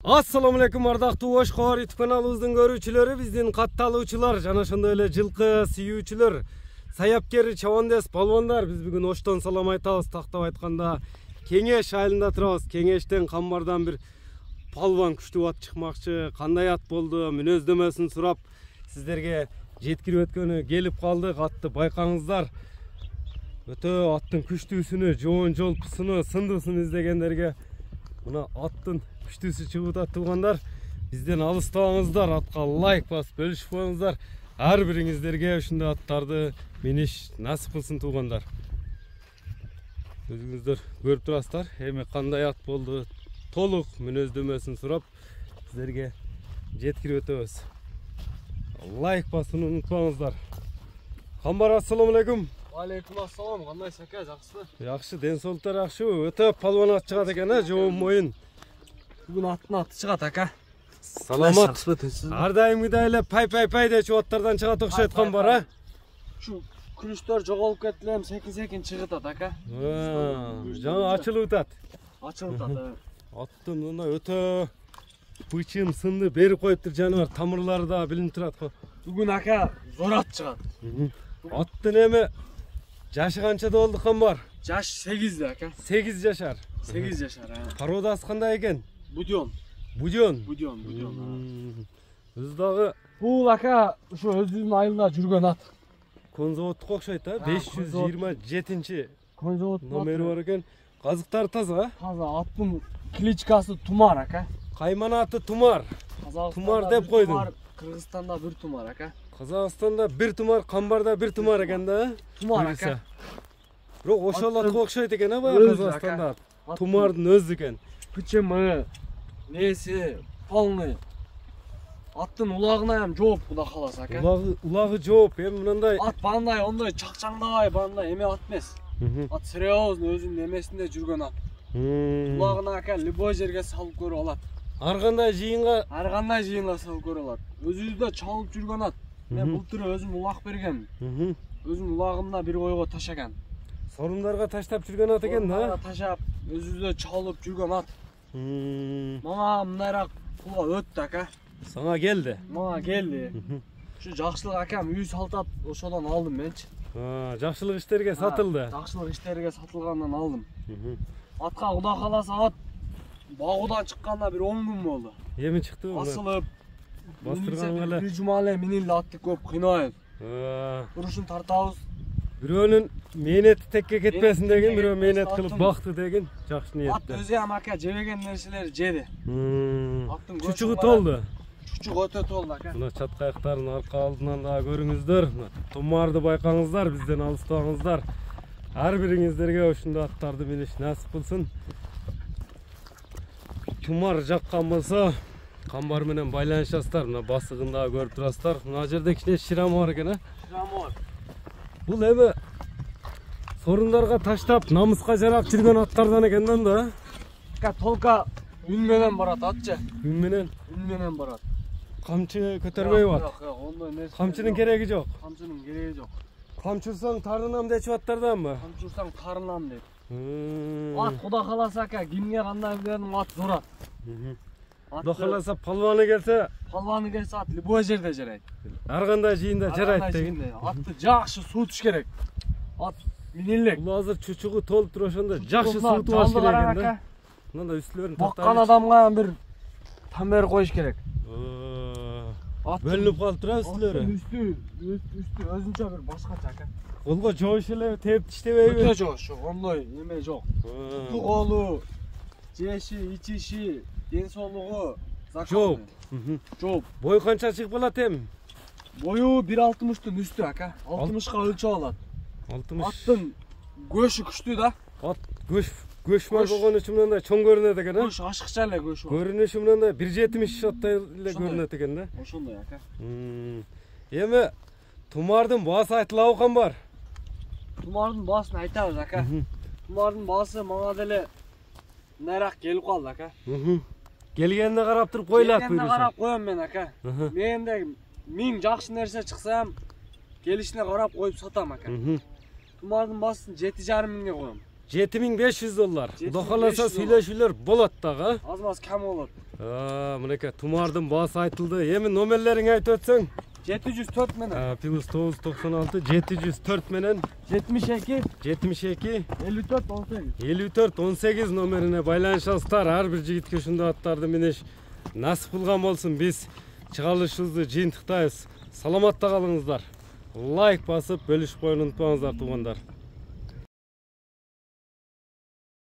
Assalamu alaikum ардактуу Ошкор YouTube каналыбыздын көрүүчүлөрү, биздин катталуучулар жана ошондой эле жылкы сүйүүчүлөр, саяпкер, чабандес, балбандар, биз бүгүн Оштон салам айтабыз. Тактап айтканда Кеңеш айылында турабыз. Кеңештен Камбардан бир балбан күчтүү ат чыкмакчы. Кандай ат болду, мүнөздөмөсүн сурап сиздерге жеткирип өткөнү келип калдык. Атты байкаңыздар. Өтө аттын күчтүүсүнү, жоон жолпусуну, сындысын издегендерге мына аттын күчтүүсү чыгып атат туугандар. Бизден алыстабаңыздар, атка лайк басып бөлүшүп коюңуздар. Ар бириңиздерге ушундай аттарды миниш насип кылсын туугандар. Өзүңүздөр көрүп турасыздар, эми кандай ат болду, толук мүнөздөмөсүн сурап сиздерге жеткирип өтөбүз. Лайк басууну унутпаңыздар. Камбар, ассаламу алейкум. Алейкум ассалам, кандайсың ака, жакшысызбы? Жакшы, ден соолуктар жакшы. Өтө палван ат чыгат экен, жоон моюн. Бүгүн аттын аты чыгат ака. Саламат. Ар дайымгыдай эле пай дечү аттардан чыгат окшойт Камбар, а? Ушу күнүштөр жоголуп кетти эле, секин чыгып атат ака. Жаңа ачылып атат. Ачылып атат. Аттын мына өтө бычым сынды берип коюптур, жаныбар тамырлары да билинип турат го. Бүгүн ака зор ат чыгат. Аттын эми жашы канчада болду Камбар? Жаш 8 ака. 8 жашар. 8 жашар, а. Породасы кандай экен? Будён. Будён. Өз дагы Бул ака ушу өзүнүн айылында жүргөн ат. Конзаводтук окшойт, а? 527-чи Конзавод номери бар экен. Казыктары таза, а? Таза, аттын кличкасы Тумар ака. Кайман аты Тумар. Тумар деп койдум. Кыргызстанда бир Тумар ака. Казакстанда бир Тумар, Камбарда бир Тумар экен да? Тумар ака. Бирок ошол атка окшойт экен, а? Баягы Казакстанда Тумардын өзү экен. Пычымы, неси, полный. Аттын улагына ham жооп, куда каласа ака. Улагы жооп, эми мындай ат бандай, ондой чакчаңдабай, бандай эме ат эмес. Ат серьезный өзүнүн эмесинде жүргөн ат. Улагына ака любой жерге салып көрүп алат. Ар кандай жыйынга салып көрүп алат. Өзүбүздө чалып жүргөн ат. Мен былтыр өзүм улак берген. Өзүм улагымда бир койго ташаган. Сорумдарга таштап жүргөн ат экен да? Ташап, өзүбүздө чалып жүргөн ат. Мага мындайраак кула өттү ака. Сага келди. Мага келди. Ушу жакшылык акам үй салтат, ошодон алдым менчи. Жакшылык иштерге сатылды. Жакшылык иштерге сатылгандан алдым. Атка куда каласа ат багуудан чыкканда бир 10 күн болду. Эми чыктыбы? Асылып, бастырганга эле. Бир жума эле минилди атты көп кыйнайбыз. Урушун тартабыз. Бирөөнүн мээнети текке кетпесин деген, бирөө мээнет кылып бакты деген жакшы ниетте. Ат өзү ham ака жебеген нерселер жеди. Аттын чучугу толду. Чучук өтө толду ака. Мына чат каяктарын арка алдынан да көрүңүздөр. Тумарды байкаңыздар, бизден алыстабаңыздар. Ар бириңиздерге ушундай аттарды миниш насип кылсын. Тумар жаккан болсо Камбар менен байланышасыздар. Мына басыгын да көрүп турасыздар. Мына жерде кичине ширама бар экен, а? Ширама бар. Бул эми сорундарга таштап, намыска жарап жүргөн аттардан экен да? Ака толка үн менен барат атчы. Үн менен? Үн менен барат. Камчы көтөрбөй бат. Жок, ондой нерсе. Камчынын кереги жок. Камчынын кереги жок. Камчырсаң тарынам дечип аттарданбы? Камчырсаң тарынам дейт. Ат куда каласа ака, кимге кандай бердим ат зор ат. Куда каласа палваны келсе ат любой жерде жарайт. Ар кандай жыйында жарайт деген. Атты жакшы суутуш керек. Ат минилек. Бул азыр чучугу толуп туруп ошондо жакшы суутуп алыш керек экен да. Мындай үстүлөрүн тактап. Баккан адамга бир там берип коюш керек. Бөлүнүп калып турат үстүлөрү. Үстү өзүнчө бир башкача ака. Колго жоош эле теп иштебейби? Өтө жоош, ондой эме жок. Колу, жеши, ичиши, ден соолугу жооп. Жооп. Бою канча чыгып алат эми? Бою 1.60-тын үстү ака. 60ка өлчөп алат. 60. Аттын көшү күчтүү да. Ат көш бар болгон үчүн мындай чоң көрүнөт экен, а? Көш ашыкча эле көшү бар. Көрүнүшү мындай 1.70 аттай эле көрүнөт экен да. Ошондой ака. Эми Тумардын баасы айтылабы Камбар? Тумардын баасын айтабыз ака. Тумардын баасы мага деле мынайраак келип калды ака. Келгенде карап туруп койлат буйруса. Келгенде карап коем мен ака. Менде 1000 жакшы нерсе чыксам, келишине карап коюп сатам ака. Тумардын баасын 7,5 миңге коем. $7500. Кудай кааласа 7500 сүйлөшүүлөр болот дагы. Аз маз кем болот. Мынакей тумардын баасы айтылды. Эми номерлериңи айтып өтсөң. 704 менен. Плюс 996 704 менен 72 72 54 18. 54 18 номерине байланышасыздар. Ар бир жигитке ушундай аттарды минеш насип кылган болсун. Биз чыгарылышыбызды жыйынтыктайбыз. Саламатта калыңыздар. Лайк басып бөлүшүп коюуну унутпаңыздар туугандар.